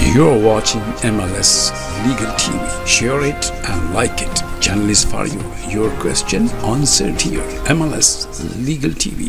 You're watching MLS Legal TV. Share it and like it. Channel is for you. Your question answered here. MLS Legal TV.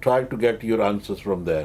try to get your answers from there.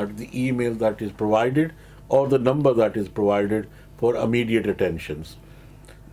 at the email that is provided or the number that is provided for immediate attentions.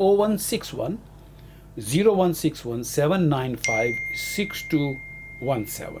0161 0161 795 6217।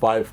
5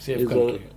Safe country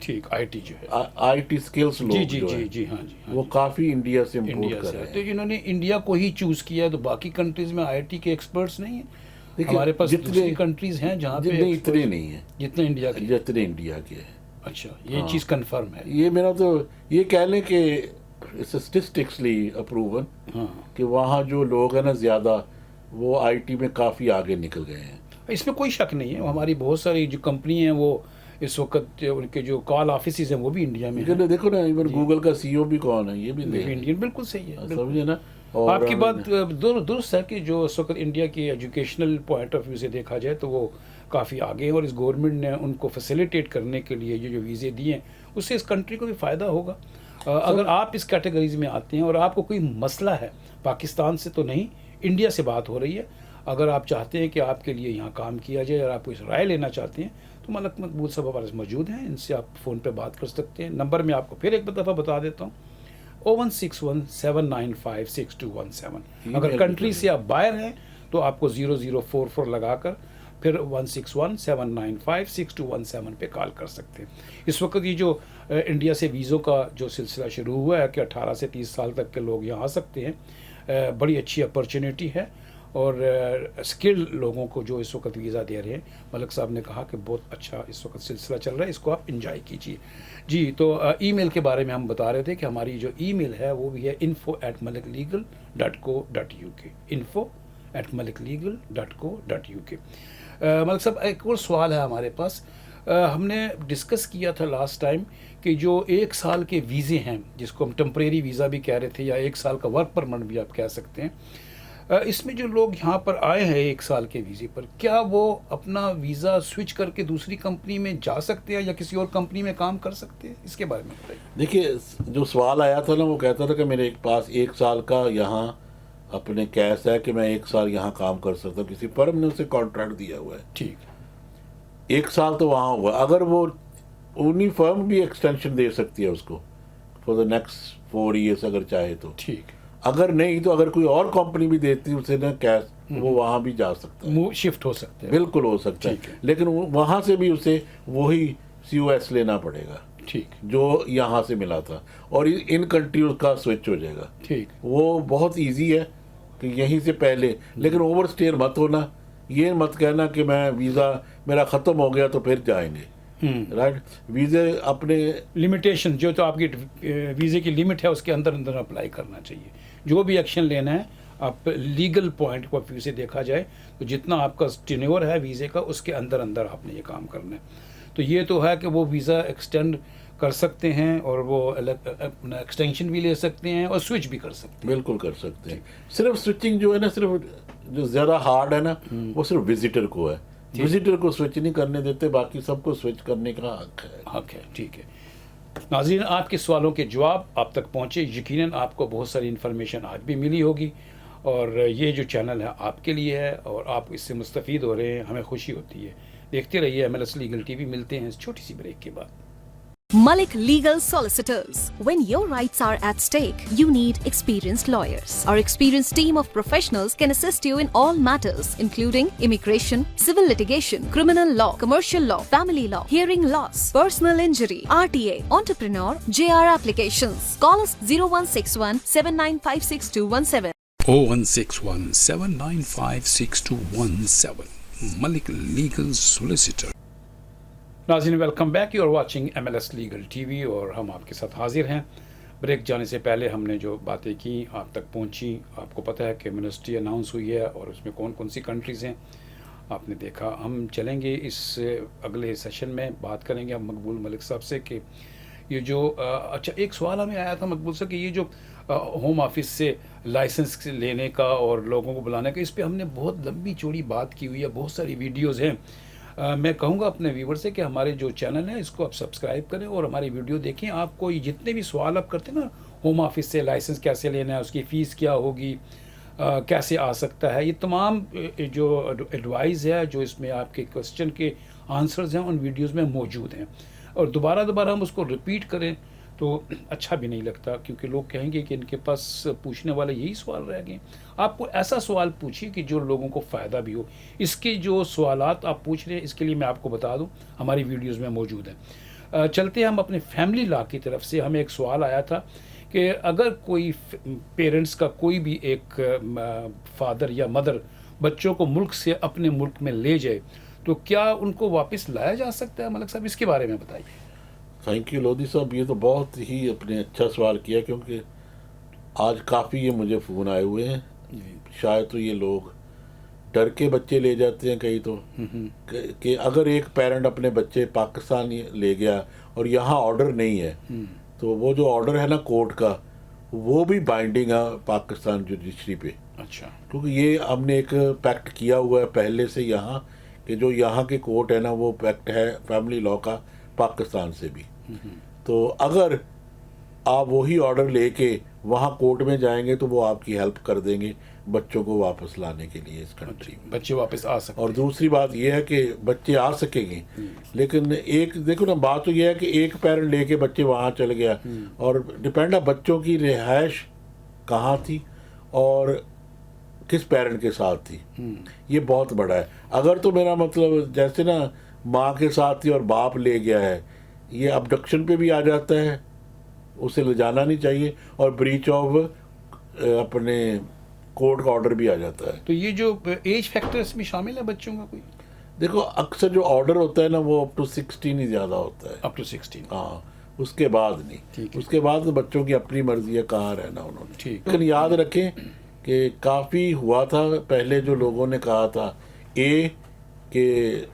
ٹھیک I T جو ہے I T skills جی لوگ جی جو جی ہیں جی ہاں جی ہاں وہ کافی India سے انڈیا امپورٹ کر سے رہے تو ہیں. جنہوں نے انڈیا کو ہی چوز کیا ہے تو باقی کنٹریز میں آئی ٹی کے ایکسپرٹس نہیں ہیں. دیکھیے ہمارے پاس جتنے دوسری کنٹریز ہیں جہاں پہ جتنے اتنے نہیں ہیں جتنے انڈیا کے. جتنے انڈیا کے ہیں. اچھا یہ چیز کنفرم ہے. یہ میرا تو یہ کہہ لیں کہ اسٹیٹسٹکسلی اپروون ہاں کہ وہاں جو لوگ ہیں نا زیادہ وہ آئی ٹی میں کافی آگے نکل گئے ہیں. اس میں کوئی شک نہیں ہے. ہماری بہت ساری جو کمپنی ہیں وہ اس وقت ان کے جو کال آفیسز ہیں وہ بھی انڈیا میں ہیں. دیکھو نا ایون گوگل کا سی او بھی کون ہے یہ بھی یہ بھی انڈین بالکل صحیح ہے. بالکل. سمجھے نا. اور آپ کی بات درست ہے کہ جو اس وقت انڈیا کی ایجوکیشنل پوائنٹ آف ویو سے دیکھا جائے تو وہ کافی آگے ہیں اور اس گورنمنٹ نے ان کو فیسیلیٹیٹ کرنے کے لیے یہ جو ویزے دیے ہیں اس سے اس کنٹری کو بھی فائدہ ہوگا. اگر آپ اس کیٹیگریز میں آتے ہیں اور آپ کو کوئی مسئلہ ہے پاکستان سے تو نہیں انڈیا سے بات ہو رہی ہے, اگر آپ چاہتے ہیں کہ آپ کے لیے یہاں کام کیا جائے اور آپ کو اس رائے لینا چاہتے ہیں تو ملک مقبول صاحب ہمارے موجود ہیں, ان سے آپ فون پہ بات کر سکتے ہیں. نمبر میں آپ کو پھر ایک دفعہ بتا دیتا ہوں 01617956217. اگر کنٹری سے آپ باہر ہیں تو آپ کو 0044 لگا کر پھر 161-795-6217 پہ کال کر سکتے ہیں. اس وقت یہ جو انڈیا سے ویزوں کا جو سلسلہ شروع ہوا ہے کہ 18 سے 30 سال تک کے لوگ یہاں آ سکتے ہیں, بڑی اچھی اپرچونیٹی ہے اور اسکلڈ لوگوں کو جو اس وقت ویزا دے رہے ہیں. ملک صاحب نے کہا کہ بہت اچھا اس وقت سلسلہ چل رہا ہے, اس کو آپ انجوائے کیجیے. جی تو ای میل کے بارے میں ہم بتا رہے تھے کہ ہماری جو ای میل ہے وہ بھی ہے info@maliklegal.co.uk info@maliklegal.co.uk. ملک صاحب ایک اور سوال ہے ہمارے پاس. ہم نے ڈسکس کیا تھا لاسٹ ٹائم کہ جو 1 سال کے ویزے ہیں جس کو ہم ٹمپریری ویزا بھی کہہ رہے تھے یا 1 سال کا ورک پرمٹ بھی آپ کہہ سکتے ہیں, اس میں جو لوگ یہاں پر آئے ہیں 1 سال کے ویزے پر کیا وہ اپنا ویزا سوئچ کر کے دوسری کمپنی میں جا سکتے ہیں یا کسی اور کمپنی میں کام کر سکتے ہیں؟ اس کے بارے میں بتائیے. دیکھیے جو سوال آیا تھا نا وہ کہتا تھا کہ میرے پاس 1 سال کا یہاں اپنے کیس ہے کہ میں 1 سال یہاں کام کر سکتا ہوں, کسی فرم نے اسے کانٹریکٹ دیا ہوا ہے. ٹھیک 1 سال تو وہاں ہوا, اگر وہ انہی فرم بھی ایکسٹینشن دے سکتی ہے اس کو فار دا نیکسٹ 4 ایئرس اگر چاہے تو. ٹھیک اگر نہیں تو اگر کوئی اور کمپنی بھی دیتی اسے نا کیش وہ وہاں بھی جا سکتا ہے, شفٹ ہو سکتے ہیں. بالکل ہو سکتا ہے, لیکن وہاں سے بھی اسے وہی COS لینا پڑے گا ٹھیک جو یہاں سے ملا تھا اور ان کنٹریز کا سوئچ ہو جائے گا. ٹھیک وہ بہت ایزی ہے کہ یہیں سے پہلے, لیکن اوور اسٹے مت ہونا, یہ مت کہنا کہ میں ویزا میرا ختم ہو گیا تو پھر جائیں گے. رائٹ ویزے اپنے لمیٹیشن جو تو آپ کی ویزے کی لمٹ ہے اس کے اندر اندر اپلائی کرنا چاہیے. جو بھی ایکشن لینا ہے آپ لیگل پوائنٹ کو ویو سے دیکھا جائے تو جتنا آپ کا ٹینیور ہے ویزے کا اس کے اندر اندر آپ نے یہ کام کرنا ہے. تو یہ تو ہے کہ وہ ویزا ایکسٹینڈ کر سکتے ہیں اور وہ اپنا ایکسٹینشن بھی لے سکتے ہیں اور سوئچ بھی کر سکتے ہیں. بالکل کر سکتے ہیں. صرف سوئچنگ جو ہے نا صرف جو زیادہ ہارڈ ہے نا وہ صرف وزٹر کو ہے. وزٹر کو سوئچ نہیں کرنے دیتے, باقی سب کو سوئچ کرنے کا حق ہے. ٹھیک ہے ناظرین, آپ کے سوالوں کے جواب آپ تک پہنچے. یقیناً آپ کو بہت ساری انفارمیشن آج بھی ملی ہوگی اور یہ جو چینل ہے آپ کے لیے ہے اور آپ اس سے مستفید ہو رہے ہیں, ہمیں خوشی ہوتی ہے. دیکھتے رہیے MLS لیگل ٹی وی. ملتے ہیں اس چھوٹی سی بریک کے بعد. Malik Legal Solicitors. When your rights are at stake, you need experienced lawyers. Our experienced team of professionals can assist you in all matters, including immigration, civil litigation, criminal law, commercial law, family law, hearing loss, personal injury, RTA, entrepreneur, JR applications. Call us 0161 7956217. 0161-795-6217. Malik Legal Solicitor. ناظرین welcome back. You are watching MLS legal T V اور ہم آپ کے ساتھ حاضر ہیں. Break جانے سے پہلے ہم نے جو باتیں کی آپ تک پہنچی. آپ کو پتہ ہے کہ منسٹری اناؤنس ہوئی ہے اور اس میں کون کون سی کنٹریز ہیں آپ نے دیکھا. ہم چلیں گے اس اگلے سیشن میں بات کریں گے ہم مقبول ملک صاحب سے کہ یہ جو اچھا ایک سوال ہمیں آیا تھا مقبول صاحب کہ یہ جو ہوم آفس سے لائسنس لینے کا اور لوگوں کو بلانے کا, اس پہ ہم نے بہت لمبی چوڑی بات کی ہوئی ہے, بہت ساری ویڈیوز ہیں. میں کہوں گا اپنے ویور سے کہ ہمارے جو چینل ہے اس کو آپ سبسکرائب کریں اور ہماری ویڈیو دیکھیں. آپ کو جتنے بھی سوال آپ کرتے ہیں نا ہوم آفس سے لائسنس کیسے لینا ہے, اس کی فیس کیا ہوگی, کیسے آ سکتا ہے, یہ تمام جو ایڈوائز ہے جو اس میں آپ کے کوسچن کے آنسرز ہیں ان ویڈیوز میں موجود ہیں. اور دوبارہ ہم اس کو ریپیٹ کریں تو اچھا بھی نہیں لگتا کیونکہ لوگ کہیں گے کہ ان کے پاس پوچھنے والے یہی سوال رہ گئے. آپ کو ایسا سوال پوچھیے کہ جو لوگوں کو فائدہ بھی ہو. اس کے جو سوالات آپ پوچھ رہے ہیں اس کے لیے میں آپ کو بتا دوں ہماری ویڈیوز میں موجود ہیں. چلتے ہم اپنے فیملی لا کی طرف سے. ہمیں ایک سوال آیا تھا کہ اگر کوئی پیرنٹس کا کوئی بھی ایک فادر یا مدر بچوں کو ملک سے اپنے ملک میں لے جائے تو کیا ان کو واپس لایا جا سکتا ہے؟ ملک صاحب اس کے بارے میں بتائیے. تھینک یو لودھی صاحب, یہ تو بہت ہی اپنے اچھا سوال کیا, کیونکہ آج کافی یہ مجھے فون آئے ہوئے ہیں. شاید تو یہ لوگ ڈر کے بچے لے جاتے ہیں کہیں تو, کہ اگر ایک پیرنٹ اپنے بچے پاکستان لے گیا اور یہاں آرڈر نہیں ہے تو وہ جو آرڈر ہے نا کورٹ کا, وہ بھی بائنڈنگ ہے پاکستان جوڈیشری پہ. اچھا. کیونکہ یہ ہم نے ایک پیکٹ کیا ہوا ہے پہلے سے یہاں, کہ جو یہاں کے کورٹ ہے نا وہ پیکٹ ہے فیملی لاء کا پاکستان سے بھی. تو اگر آپ وہی آرڈر لے کے وہاں کورٹ میں جائیں گے تو وہ آپ کی ہیلپ کر دیں گے بچوں کو واپس لانے کے لیے اس کنٹری میں. بچے واپس آ سکتے اور دوسری بات یہ ہے کہ بچے آ سکیں گے, لیکن ایک دیکھو نا بات تو یہ ہے کہ ایک پیرنٹ لے کے بچے وہاں چل گیا, اور ڈپینڈ ہے بچوں کی رہائش کہاں تھی اور کس پیرنٹ کے ساتھ تھی, یہ بہت بڑا ہے. اگر تو میرا مطلب جیسے نا ماں کے ساتھ تھی اور باپ لے گیا ہے, یہ ابڈکشن پہ بھی آ جاتا ہے, اسے لے جانا نہیں چاہیے, اور بریچ آف اپنے کورٹ کا آرڈر بھی آ جاتا ہے. تو یہ جو ایج فیکٹرز بھی شامل ہے بچوں کا کوئی؟ دیکھو اکثر جو آرڈر ہوتا ہے نا وہ اپ ٹو 16 ہی زیادہ ہوتا ہے. Up to 16. ہاں, اس کے بعد نہیں. اس کے بعد بچوں کی اپنی مرضی ہے کہاں رہنا انہوں نے. ٹھیک. لیکن یاد رکھیں کہ کافی ہوا تھا پہلے جو لوگوں نے کہا تھا کہ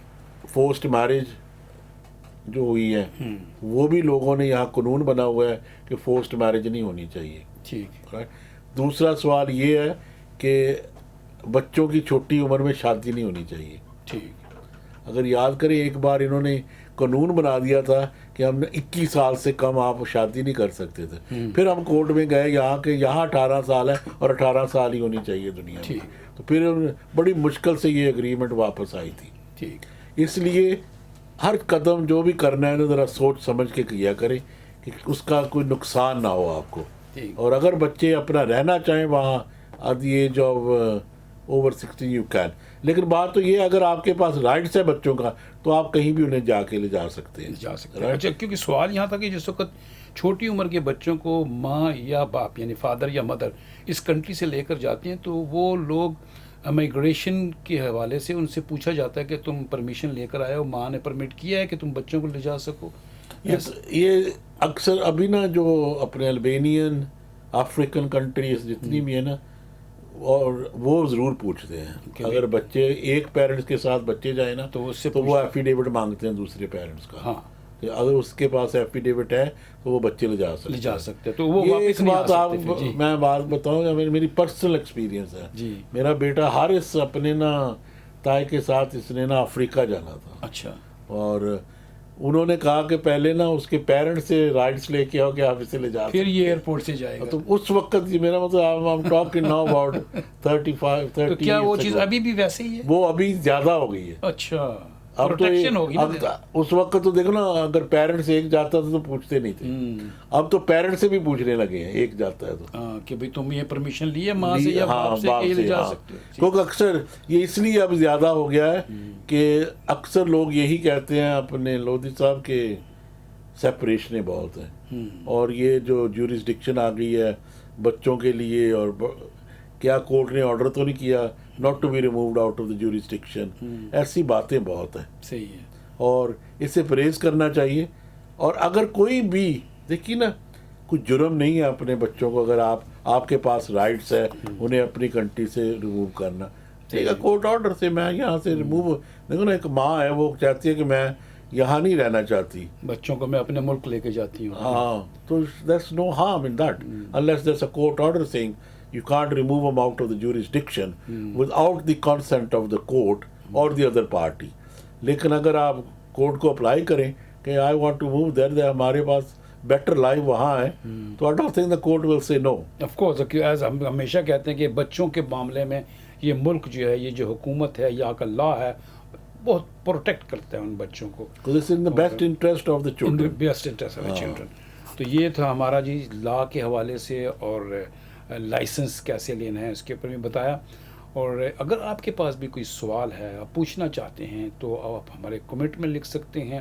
فورسڈ میرج جو ہوئی ہے وہ بھی لوگوں نے یہاں قانون بنا ہوا ہے کہ فورسڈ میرج نہیں ہونی چاہیے. ٹھیک. دوسرا سوال یہ ہے کہ بچوں کی چھوٹی عمر میں شادی نہیں ہونی چاہیے. ٹھیک. اگر یاد کریں ایک بار انہوں نے قانون بنا دیا تھا کہ ہم نے 21 سال سے کم آپ شادی نہیں کر سکتے تھے. پھر ہم کورٹ میں گئے یہاں 18 سال ہے اور 18 سال ہی ہونی چاہیے دنیا میں. تو پھر بڑی مشکل سے یہ اگریمنٹ واپس آئی تھی. ٹھیک. اس لیے ہر قدم جو بھی کرنا ہے نا ذرا سوچ سمجھ کے کیا کریں کہ اس کا کوئی نقصان نہ ہو آپ کو. اور اگر بچے اپنا رہنا چاہیں وہاں at the age of over 16 you can. لیکن بات تو یہ ہے اگر آپ کے پاس رائٹس ہے بچوں کا تو آپ کہیں بھی انہیں جا کے لے جا سکتے ہیں. اچھا, کیونکہ سوال یہاں تھا کہ جس وقت چھوٹی عمر کے بچوں کو ماں یا باپ یعنی فادر یا مدر اس کنٹری سے لے کر جاتے ہیں تو وہ لوگ امیگریشن کے حوالے سے ان سے پوچھا جاتا ہے کہ تم پرمیشن لے کر آئے ہو, ماں نے پرمٹ کیا ہے کہ تم بچوں کو لے جا سکو. یہ اکثر ابھی نا جو اپنے البینین افریقن کنٹریز جتنی بھی ہیں نا اور وہ ضرور پوچھتے ہیں اگر بچے ایک پیرنٹس کے ساتھ بچے جائیں نا تو وہ ایفیڈیوٹ مانگتے ہیں دوسرے پیرنٹس کا. ہاں, اگر اس کے پاس ایفیڈیوٹ ہے تو وہ بچے لے جا سکتے تو وہ واپس نہیں آ سکتے. میں بات بتاؤں میری پرسنل ایکسپیرینس ہے. میرا بیٹا حارث اپنے نا تائی کے ساتھ اس نے نا افریقہ جانا تھا. اچھا. اور انہوں نے کہا کہ پہلے نا اس کے پیرنٹس سے رائٹس لے کے آؤ کہ آپ اسے لے جا پھر یہ ایئرپورٹ سے جائے گا. تو اس وقت میرا مطلب I'm talking now about 35 30. تو کیا وہ چیز ابھی بھی ویسے ہی ہے؟ وہ ابھی زیادہ ہو گئی ہے. اچھا, اب تو اس وقت تو دیکھو نا اگر پیرنٹس ایک جاتا تھا تو پوچھتے نہیں تھے, اب تو پیرنٹس سے بھی پوچھنے لگے ہیں ایک جاتا ہے تو کہ بھئی تم یہ پرمیشن لیے ماں سے یا باپ سے کہ لے جا سکتے ہو. کیونکہ اکثر یہ اس لیے اب زیادہ ہو گیا ہے کہ اکثر لوگ یہی کہتے ہیں اپنے لودھی صاحب کے سیپریشنیں بہت ہیں اور یہ جو جورسڈکشن آ گئی ہے بچوں کے لیے, اور کیا کورٹ نے آرڈر تو نہیں کیا not to be removed out of the jurisdiction. ایسی باتیں بہت ہیں. صحیح ہے. اور اس سے پرہیز کرنا چاہیے. اور اگر کوئی بھی دیکھیے نا کوئی جرم نہیں ہے اپنے بچوں کو, اگر آپ کے پاس رائٹس ہے انہیں اپنی کنٹری سے ریموو کرنا, ٹھیک ہے, کورٹ آرڈر سے میں یہاں سے ریموو. دیکھو نا ایک ماں ہے وہ چاہتی ہے کہ میں یہاں نہیں رہنا چاہتی, بچوں کو میں اپنے ملک لے کے جاتی ہوں. ہاں, تو there's no harm in that unless there's a court order saying you can't remove them out of the jurisdiction without the consent of the court or the other party. لیکن اگر آپ کورٹ کو اپلائی کریں کہ I want to move there, ہمارے پاس better life وہاں ہے, تو I don't think the court will say no. Of course, as ہم ہمیشہ کہتے ہیں کہ بچوں کے معاملے میں یہ ملک جو ہے, یہ جو حکومت ہے, یہاں کا لا ہے, بہت پروٹیکٹ کرتا ہے ان بچوں کو. Because it's in the best interest of the children. In the best interest of the children. تو یہ تھا ہمارا جی لا کے حوالے سے, اور لائسنس کیسے لینا ہے اس کے اوپر بھی بتایا. اور اگر آپ کے پاس بھی کوئی سوال ہے, آپ پوچھنا چاہتے ہیں, تو آپ ہمارے کمنٹ میں لکھ سکتے ہیں.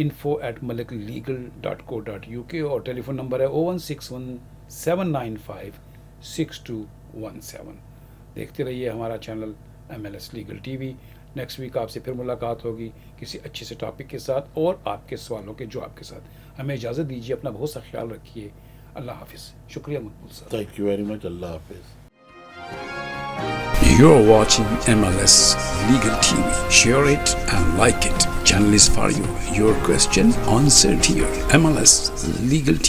info@maliklegal.co.uk اور ٹیلی فون نمبر ہے 01617956217. دیکھتے رہیے ہمارا channel MLS legal T V. Next week آپ سے پھر ملاقات ہوگی کسی اچھے سے ٹاپک کے ساتھ اور آپ کے سوالوں کے جواب کے ساتھ. ہمیں اجازت دیجیے, اپنا بہت سا خیال رکھیے. اللہ حافظ. شکریہ مقبول صاحب. Thank you very much. اللہ حافظ. You're watching MLS Legal TV. Share it and like it. Channel is for you. Your question answered here. MLS Legal TV.